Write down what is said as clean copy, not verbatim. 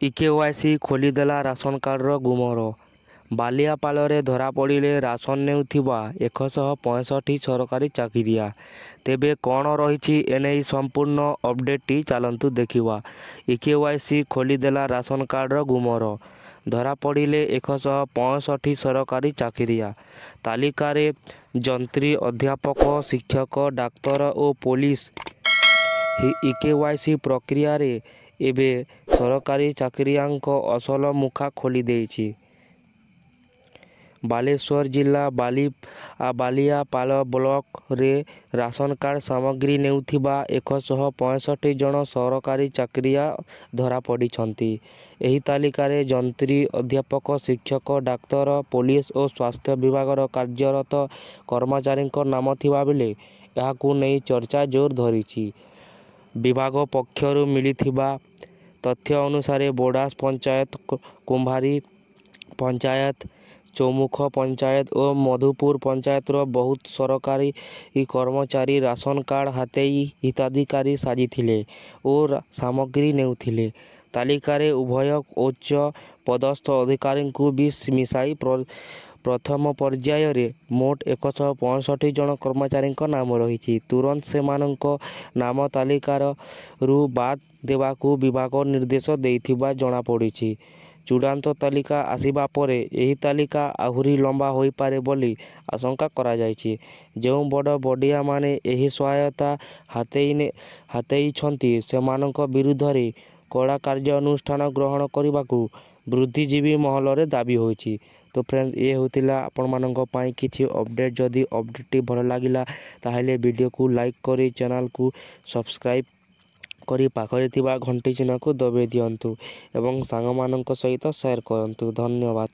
EKYC ଖୋଲିଦେଲା ration କାର୍ଡର ଗୁମର। ବାଲିଆପାଳରେ ଧରାପଡ଼ିଲେ ration ନେଉଥିବା 165 ସରକାରୀ ଚାକିରିଆ। ତେବେ କ'ଣ ରହିଛି ଏନେଇ ସମ୍ପୂର୍ଣ୍ଣ ଅପଡେଟଟି ଚାଲନ୍ତୁ ଦେଖିବା। ଇକେୱାଇସି ଖୋଲିଦେଲା ରାସନ କାର୍ଡର ଗୁମର। ଧରାପଡ଼ିଲେ 165 ସରକାରୀ ଚାକିରିଆ। ତାଲିକାରେ ଯନ୍ତ୍ରୀ, ଅଧ୍ୟାପକ, ଶିକ୍ଷକ, ଡାକ୍ତର ଓ ପୋଲିସ। ଇକେୱାଇସି ପ୍ରକ୍ରିୟାରେ ଏବେ ସରକାରୀ ଚାକିରିଆଙ୍କ ଅସଲ ମୁଖା ଖୋଲିଦେଇଛି। ବାଲେଶ୍ୱର ଜିଲ୍ଲା ବାଲିଆପାଳ ବ୍ଲକରେ ରାସନ କାର୍ଡ ସାମଗ୍ରୀ ନେଉଥିବା 165 ଜଣ ସରକାରୀ ଚାକିରିଆ ଧରାପଡ଼ିଛନ୍ତି। ଏହି ତାଲିକାରେ ଯନ୍ତ୍ରୀ, ଅଧ୍ୟାପକ, ଶିକ୍ଷକ, ଡାକ୍ତର, ପୋଲିସ ଓ ସ୍ୱାସ୍ଥ୍ୟ ବିଭାଗର କାର୍ଯ୍ୟରତ କର୍ମଚାରୀଙ୍କ ନାମ ଥିବାବେଳେ ଏହାକୁ ନେଇ ଚର୍ଚ୍ଚା ଜୋର ଧରିଛି। ବିଭାଗ ପକ୍ଷରୁ ମିଳିଥିବା ତଥ୍ୟ ଅନୁସାରେ ବୋଡ଼ାସ ପଞ୍ଚାୟତ, କୁମ୍ଭାରୀ ପଞ୍ଚାୟତ, ଚୌମୁଖ ପଞ୍ଚାୟତ ଓ ମଧୁପୁର ପଞ୍ଚାୟତର ବହୁତ ସରକାରୀ କର୍ମଚାରୀ ରାସନ କାର୍ଡ ହାତେଇ ହିତାଧିକାରୀ ସାଜିଥିଲେ ଓ ସାମଗ୍ରୀ ନେଉଥିଲେ। ତାଲିକାରେ ଉଭୟ ଉଚ୍ଚ ପଦସ୍ଥ ଅଧିକାରୀଙ୍କୁ ବି ମିଶାଇ ପ୍ରଥମ ପର୍ଯ୍ୟାୟରେ ମୋଟ 165 ଜଣ କର୍ମଚାରୀଙ୍କ ନାମ ରହିଛି। ତୁରନ୍ତ ସେମାନଙ୍କ ନାମ ତାଲିକାରୁ ବାଦ୍ ଦେବାକୁ ବିଭାଗ ନିର୍ଦ୍ଦେଶ ଦେଇଥିବା ଜଣାପଡ଼ିଛି। ଚୂଡ଼ାନ୍ତ ତାଲିକା ଆସିବା ପରେ ଏହି ତାଲିକା ଆହୁରି ଲମ୍ବା ହୋଇପାରେ ବୋଲି ଆଶଙ୍କା କରାଯାଇଛି। ଯେଉଁ ବଡ଼ ବଡ଼ିଆମାନେ ଏହି ସହାୟତା ହାତେଇଛନ୍ତି ସେମାନଙ୍କ ବିରୁଦ୍ଧରେ କଡ଼ା କାର୍ଯ୍ୟାନୁଷ୍ଠାନ ଗ୍ରହଣ କରିବାକୁ ବୁଦ୍ଧିଜୀବୀ ମହଲରେ ଦାବି ହୋଇଛି। ତ ଫ୍ରେଣ୍ଡସ୍, ଇଏ ହେଉଥିଲା ଆପଣମାନଙ୍କ ପାଇଁ କିଛି ଅପଡେଟ୍। ଯଦି ଅପଡେଟଟି ଭଲ ଲାଗିଲା ତାହେଲେ ଭିଡ଼ିଓକୁ ଲାଇକ୍ କରି ଚ୍ୟାନେଲକୁ ସବସ୍କ୍ରାଇବ୍ କରି ପାଖରେ ଥିବା ଘଣ୍ଟି ଚିହ୍ନକୁ ଦବାଇ ଦିଅନ୍ତୁ ଏବଂ ସାଙ୍ଗମାନଙ୍କ ସହିତ ସେୟାର କରନ୍ତୁ। ଧନ୍ୟବାଦ।